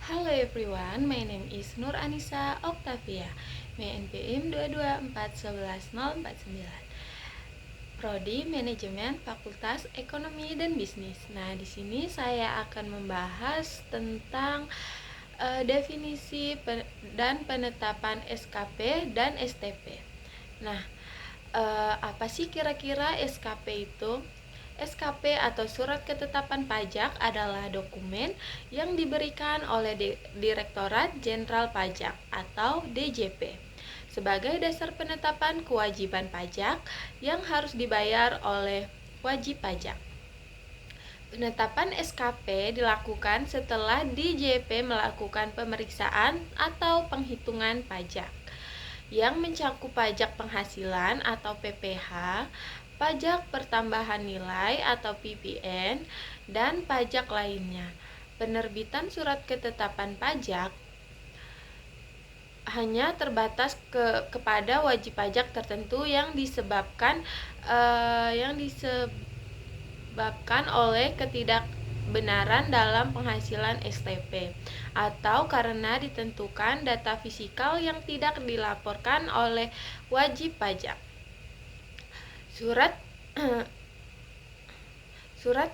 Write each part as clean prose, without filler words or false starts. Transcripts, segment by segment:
Hello everyone, my name is Nur Anissa Octavia. My NPM 224111049. Prodi Manajemen Fakultas Ekonomi dan Bisnis. Nah, di sini saya akan membahas tentang definisi dan penetapan SKP dan STP. Nah, apa sih kira-kira SKP itu? SKP atau Surat Ketetapan Pajak adalah dokumen yang diberikan oleh Direktorat Jenderal Pajak atau DJP sebagai dasar penetapan kewajiban pajak yang harus dibayar oleh wajib pajak. Penetapan SKP dilakukan setelah DJP melakukan pemeriksaan atau penghitungan pajak yang mencakup pajak penghasilan atau PPh, pajak pertambahan nilai atau PPN, dan pajak lainnya. Penerbitan surat ketetapan pajak hanya terbatas kepada wajib pajak tertentu yang disebabkan oleh ketidakbenaran dalam penghasilan STP atau karena ditentukan data fisikal yang tidak dilaporkan oleh wajib pajak. Surat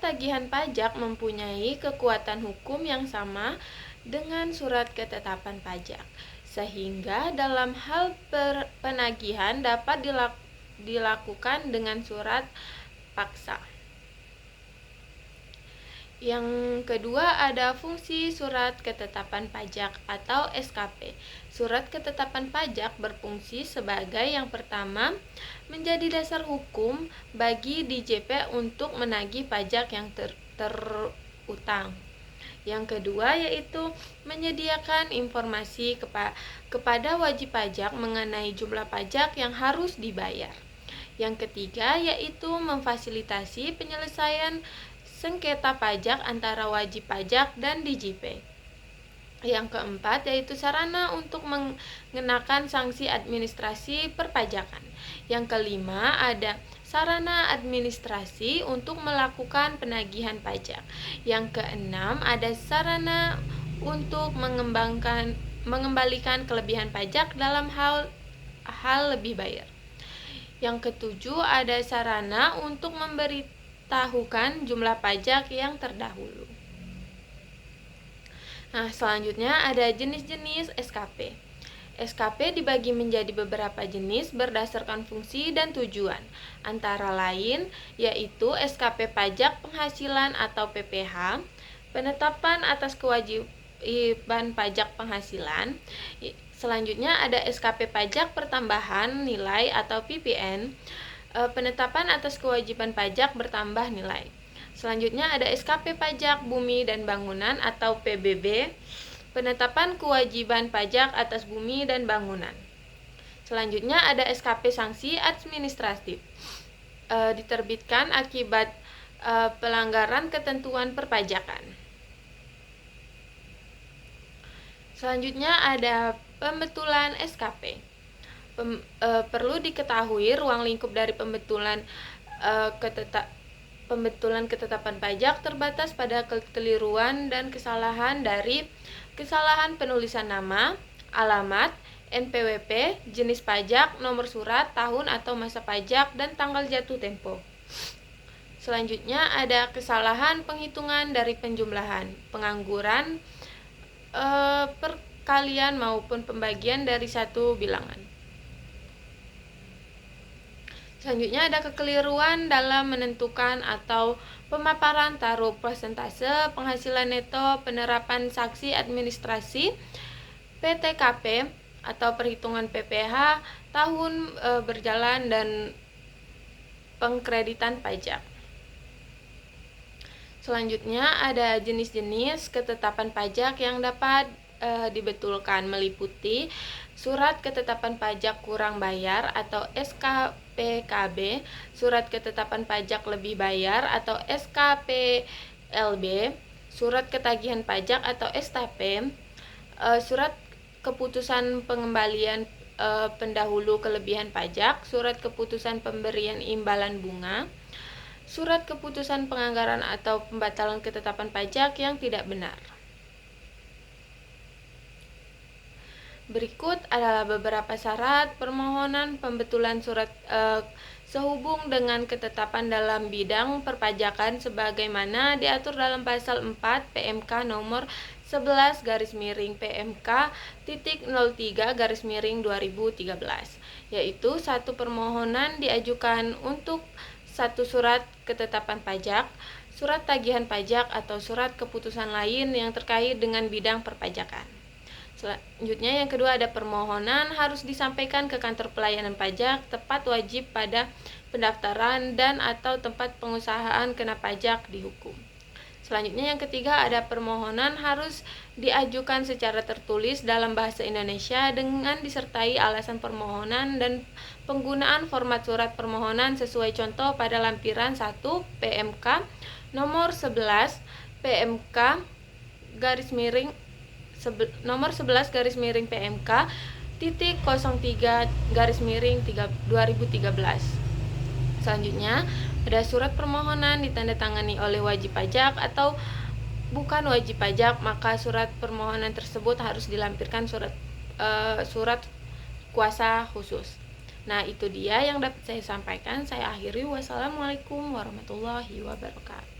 tagihan pajak mempunyai kekuatan hukum yang sama dengan surat ketetapan pajak, sehingga dalam hal penagihan dapat dilakukan dengan surat paksa. Yang kedua ada fungsi surat ketetapan pajak atau SKP. Surat ketetapan pajak berfungsi sebagai yang pertama menjadi dasar hukum bagi DJP untuk menagih pajak yang terutang. Yang kedua yaitu menyediakan informasi kepada wajib pajak mengenai jumlah pajak yang harus dibayar. Yang ketiga yaitu memfasilitasi penyelesaian sengketa pajak antara wajib pajak dan DJP. Yang keempat yaitu sarana untuk mengenakan sanksi administrasi perpajakan. Yang kelima ada sarana administrasi untuk melakukan penagihan pajak. Yang keenam ada sarana untuk mengembalikan kelebihan pajak dalam hal lebih bayar. Yang ketujuh ada sarana untuk memberitahukan jumlah pajak yang terdahulu. Nah, selanjutnya ada jenis-jenis SKP. SKP dibagi menjadi beberapa jenis berdasarkan fungsi dan tujuan, antara lain yaitu SKP pajak penghasilan atau PPh, penetapan atas kewajiban pajak penghasilan. Selanjutnya ada SKP pajak pertambahan nilai atau PPN, penetapan atas kewajiban pajak bertambah nilai. Selanjutnya ada SKP pajak bumi dan bangunan atau PBB, penetapan kewajiban pajak atas bumi dan bangunan. Selanjutnya ada SKP sanksi administratif, diterbitkan akibat pelanggaran ketentuan perpajakan. Selanjutnya ada pembetulan SKP. Perlu diketahui ruang lingkup dari pembetulan ketetapan pajak terbatas pada kekeliruan dan kesalahan dari kesalahan penulisan nama, alamat, NPWP, jenis pajak, nomor surat, tahun atau masa pajak, dan tanggal jatuh tempo. Selanjutnya ada kesalahan penghitungan dari penjumlahan, pengangguran, perkalian maupun pembagian dari satu bilangan. Selanjutnya ada kekeliruan dalam menentukan atau pemaparan taruh persentase penghasilan neto, penerapan saksi administrasi, PTKP atau perhitungan PPh, tahun berjalan, dan pengkreditan pajak. Selanjutnya ada jenis-jenis ketetapan pajak yang dapat dibetulkan, meliputi surat ketetapan pajak kurang bayar atau SKPKB, surat ketetapan pajak lebih bayar atau SKPLB, surat ketagihan pajak atau STP, surat keputusan pengembalian pendahulu kelebihan pajak, surat keputusan pemberian imbalan bunga, surat keputusan penganggaran atau pembatalan ketetapan pajak yang tidak benar. Berikut adalah beberapa syarat permohonan pembetulan surat sehubung dengan ketetapan dalam bidang perpajakan sebagaimana diatur dalam pasal 4 PMK nomor 11 garis miring PMK titik 03 garis miring 2013, yaitu satu permohonan diajukan untuk satu surat ketetapan pajak, surat tagihan pajak atau surat keputusan lain yang terkait dengan bidang perpajakan. Selanjutnya yang kedua ada permohonan harus disampaikan ke kantor pelayanan pajak tepat wajib pada pendaftaran dan atau tempat pengusahaan kena pajak dihukum. Selanjutnya yang ketiga ada permohonan harus diajukan secara tertulis dalam bahasa Indonesia dengan disertai alasan permohonan dan penggunaan format surat permohonan sesuai contoh pada lampiran 1 PMK nomor 11 PMK garis miring nomor 11 garis miring PMK titik 03 garis miring 2013. Selanjutnya ada surat permohonan ditandatangani oleh wajib pajak atau bukan wajib pajak, maka surat permohonan tersebut harus dilampirkan surat kuasa khusus. Nah, itu dia yang dapat saya sampaikan. Saya akhiri. Wassalamualaikum warahmatullahi wabarakatuh.